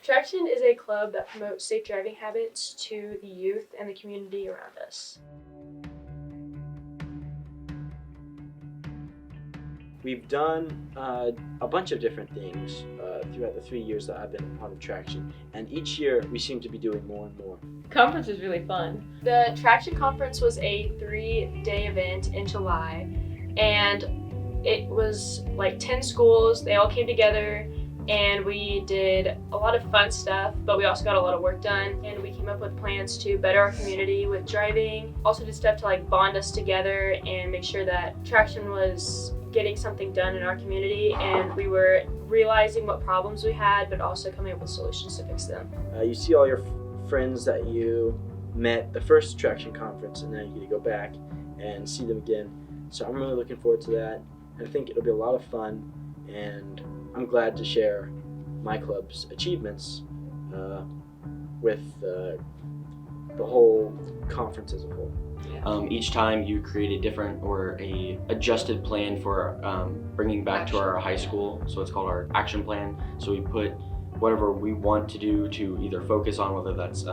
Traction is a club that promotes safe driving habits to the youth and the community around us. We've done a bunch of different things throughout the 3 years that I've been a part of Traction, and each year we seem to be doing more and more. Conference is really fun. The Traction Conference was a 3-day event in July, and it was like 10 schools. They all came together and we did a lot of fun stuff, but we also got a lot of work done, and we came up with plans to better our community with driving. Also did stuff to like bond us together and make sure that Traction was getting something done in our community, and we were realizing what problems we had, but also coming up with solutions to fix them. You see all your friends that you met the first Traction Conference, and now you get to go back and see them again. So I'm really looking forward to that. I think it'll be a lot of fun, and I'm glad to share my club's achievements with the whole conference as a whole. Each time you create a different or a adjusted plan for bringing back to our high school, so it's called our action plan. So we put whatever we want to do to either focus on, whether that's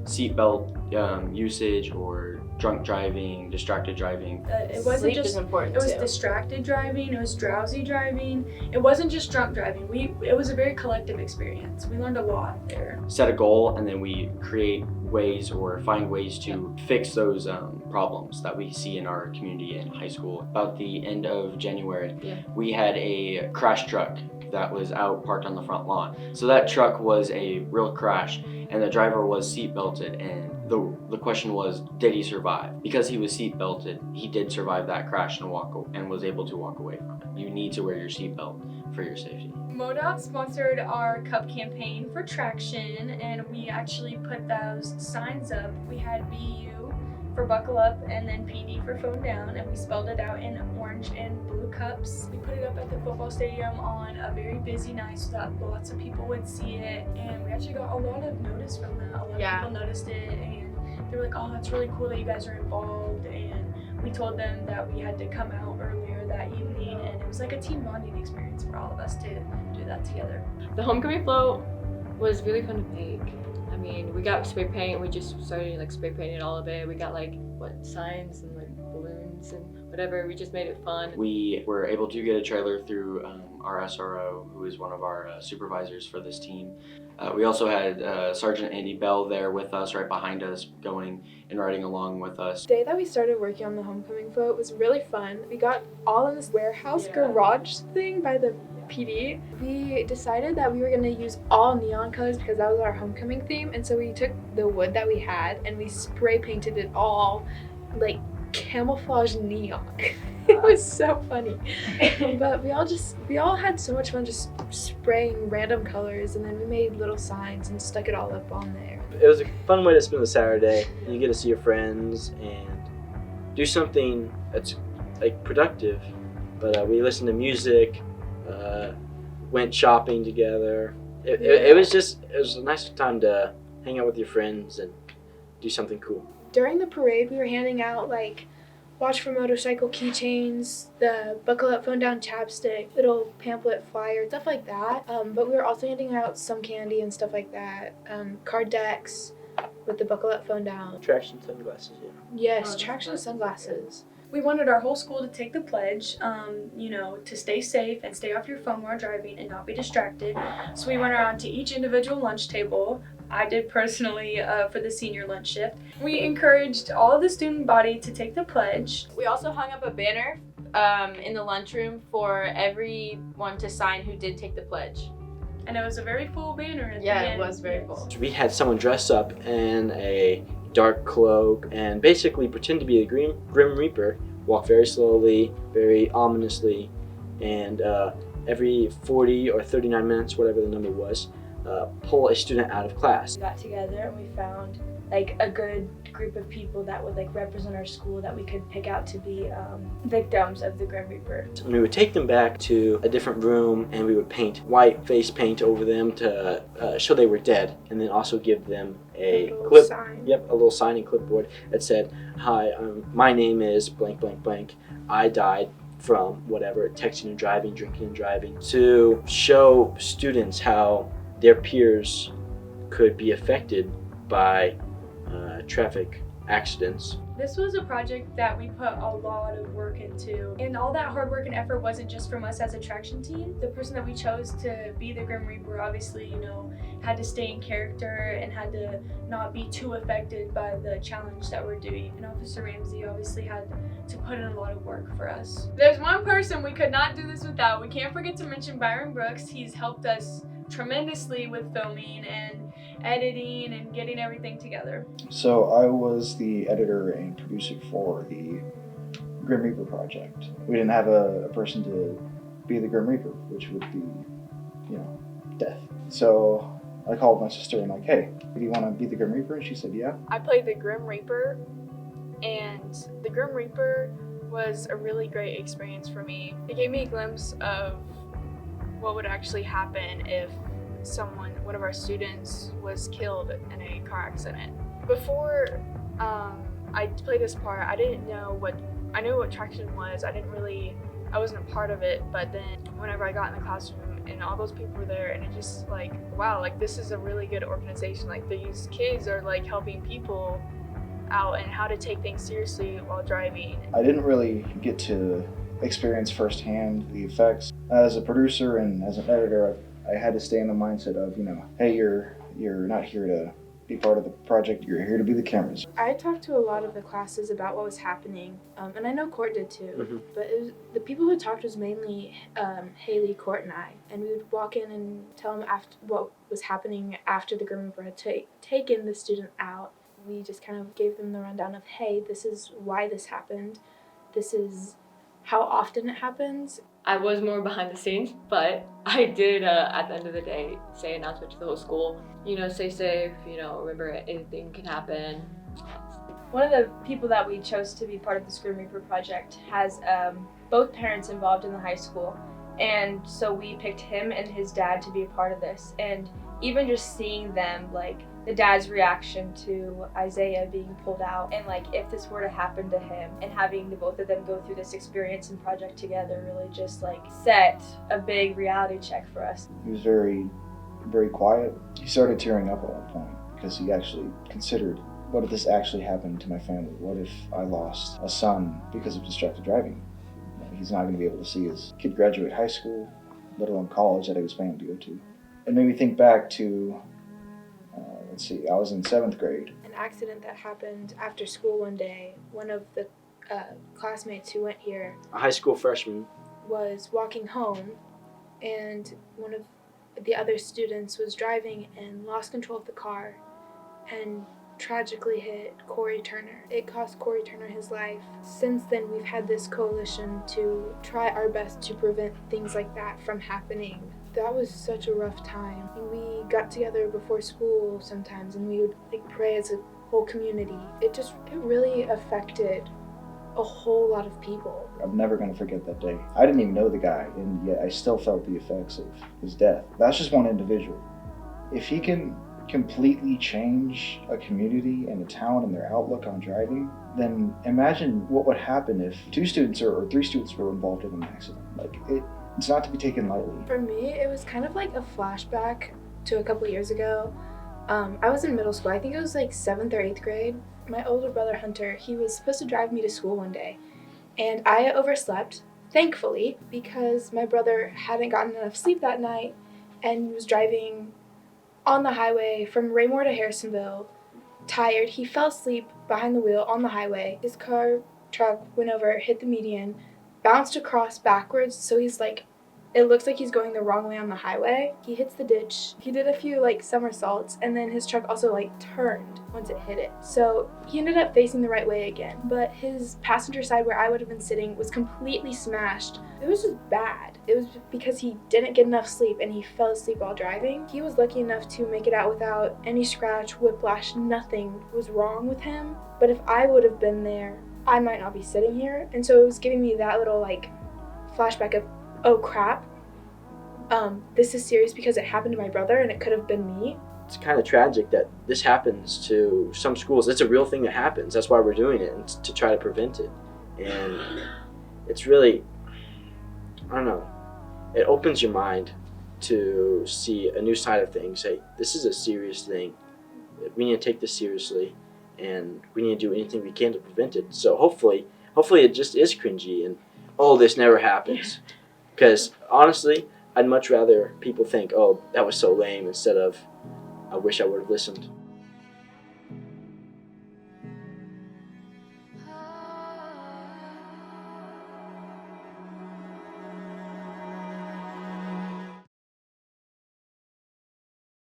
seatbelt usage or drunk driving, distracted driving. It wasn't Sleep just is important it was too. distracted driving, it was drowsy driving, it wasn't just drunk driving. It was a very collective experience. We learned a lot there. Set a goal, and then we create ways or find ways to fix those problems that we see in our community and high school. About the end of January, we had a crash truck that was out parked on the front lawn. So that truck was a real crash, and the driver was seat belted, and the question was, did he survive? Because he was seat belted, he did survive that crash and was able to walk away from it. You need to wear your seatbelt for your safety. MoDOT sponsored our cup campaign for Traction, and we actually put those signs up. We had BU for buckle up and then PD for phone down, and we spelled it out in orange and blue cups. We put it up at the football stadium on a very busy night so that lots of people would see it, and we actually got a lot of notice from that. A lot of people noticed it, and they were like, oh, that's really cool that you guys are involved, and we told them that we had to come out earlier that evening, and it was like a team bonding experience for all of us to do that together. The homecoming float was really fun to make. I mean, we got spray paint, and we just started like spray painting all of it. We got like signs and like balloons and whatever. We just made it fun. We were able to get a trailer through our SRO, who is one of our supervisors for this team. We also had Sergeant Andy Bell there with us, right behind us, going and riding along with us. The day that we started working on the homecoming float was really fun. We got all in this warehouse garage thing by the PD. We decided that we were going to use all neon colors because that was our homecoming theme, and so we took the wood that we had and we spray painted it all like camouflage neon. It was so funny. But we all had so much fun just spraying random colors, and then we made little signs and stuck it all up on there. It was a fun way to spend the Saturday. You get to see your friends and do something that's like productive. But we listened to music, went shopping together. It was a nice time to hang out with your friends and do something cool. During the parade, we were handing out like Watch for Motorcycle keychains, the Buckle Up Phone Down chapstick, little pamphlet flyer, stuff like that. But we were also handing out some candy and stuff like that. Card decks with the Buckle Up Phone Down. Traction sunglasses, yeah. Yes, Traction sunglasses. We wanted our whole school to take the pledge, to stay safe and stay off your phone while driving and not be distracted. So we went around to each individual lunch table. I did personally for the senior lunch shift. We encouraged all of the student body to take the pledge. We also hung up a banner in the lunchroom for everyone to sign who did take the pledge. And it was a very full banner at the end. It was very full. We had someone dress up in a dark cloak and basically pretend to be the Grim Reaper, walk very slowly, very ominously, and every 40 or 39 minutes, whatever the number was, pull a student out of class. We got together and we found like a good group of people that would like represent our school that we could pick out to be victims of the Grim Reaper. And we would take them back to a different room and we would paint white face paint over them to show they were dead, and then also give them a little sign and clipboard that said, "Hi, my name is blank blank blank. I died from whatever, texting and driving, drinking and driving," to show students how their peers could be affected by traffic accidents. This was a project that we put a lot of work into, and all that hard work and effort wasn't just from us as a traction team. The person that we chose to be the Grim Reaper obviously, had to stay in character and had to not be too affected by the challenge that we're doing. And Officer Ramsey obviously had to put in a lot of work for us. There's one person we could not do this without. We can't forget to mention Byron Brooks. He's helped us tremendously with filming and editing and getting everything together. So I was the editor and producer for the Grim Reaper project. We didn't have a person to be the Grim Reaper, which would be, death. So I called my sister and hey, do you want to be the Grim Reaper? And she said, yeah. I played the Grim Reaper, and the Grim Reaper was a really great experience for me. It gave me a glimpse of what would actually happen if one of our students was killed in a car accident. Before I played this part, I knew what traction was. I wasn't a part of it, but then whenever I got in the classroom and all those people were there, and it just wow, this is a really good organization. These kids are helping people out and how to take things seriously while driving. I didn't really get to experience firsthand the effects. As a producer and as an editor, I had to stay in the mindset of, hey, you're not here to be part of the project, you're here to be the cameras. I talked to a lot of the classes about what was happening, and I know Court did too, but the people who talked was mainly Haley, Court, and I, and we would walk in and tell them what was happening after the Grim Reaper had taken the student out. We just kind of gave them the rundown of, hey, this is why this happened, this is how often it happens. I was more behind the scenes, but I did, at the end of the day, say an announcement to the whole school. Stay safe, remember anything can happen. One of the people that we chose to be part of the Grim Reaper project has both parents involved in the high school. And so we picked him and his dad to be a part of this. And even just seeing them, the dad's reaction to Isaiah being pulled out, and if this were to happen to him, and having the both of them go through this experience and project together really just set a big reality check for us. He was very, very quiet. He started tearing up at one point because he actually considered, what if this actually happened to my family? What if I lost a son because of distracted driving? He's not going to be able to see his kid graduate high school, let alone college that he was planning to go to. It made me think back to, I was in 7th grade. An accident that happened after school one day. One of the classmates who went here, A high school freshman, was walking home, and one of the other students was driving and lost control of the car and tragically hit Corey Turner. It cost Corey Turner his life. Since then, we've had this coalition to try our best to prevent things like that from happening. That was such a rough time. We got together before school sometimes, and we would pray as a whole community. It really affected a whole lot of people. I'm never going to forget that day. I didn't even know the guy, and yet I still felt the effects of his death. That's just one individual. If he can completely change a community and a town and their outlook on driving, then imagine what would happen if 2 students or 3 students were involved in an accident. It's not to be taken lightly. For me, it was kind of like a flashback to a couple years ago. I was in middle school. I think it was 7th or 8th grade. My older brother, Hunter, he was supposed to drive me to school one day. And I overslept, thankfully, because my brother hadn't gotten enough sleep that night and was driving on the highway from Raymore to Harrisonville. Tired, he fell asleep behind the wheel on the highway. His truck went over, hit the median, bounced across backwards, so he's it looks like he's going the wrong way on the highway. He hits the ditch. He did a few somersaults, and then his truck also turned once it hit it. So he ended up facing the right way again, but his passenger side where I would have been sitting was completely smashed. It was just bad. It was because he didn't get enough sleep and he fell asleep while driving. He was lucky enough to make it out without any scratch, whiplash, nothing was wrong with him. But if I would have been there, I might not be sitting here. And so it was giving me that little flashback of, oh crap, this is serious because it happened to my brother and it could have been me. It's kind of tragic that this happens to some schools. It's a real thing that happens. That's why we're doing it, and to try to prevent it. And it's really, I don't know, it opens your mind to see a new side of things. Hey, this is a serious thing. We need to take this seriously, and we need to do anything we can to prevent it. So hopefully it just is cringy and this never happens. Because honestly, I'd much rather people think, oh, that was so lame, instead of I wish I would have listened.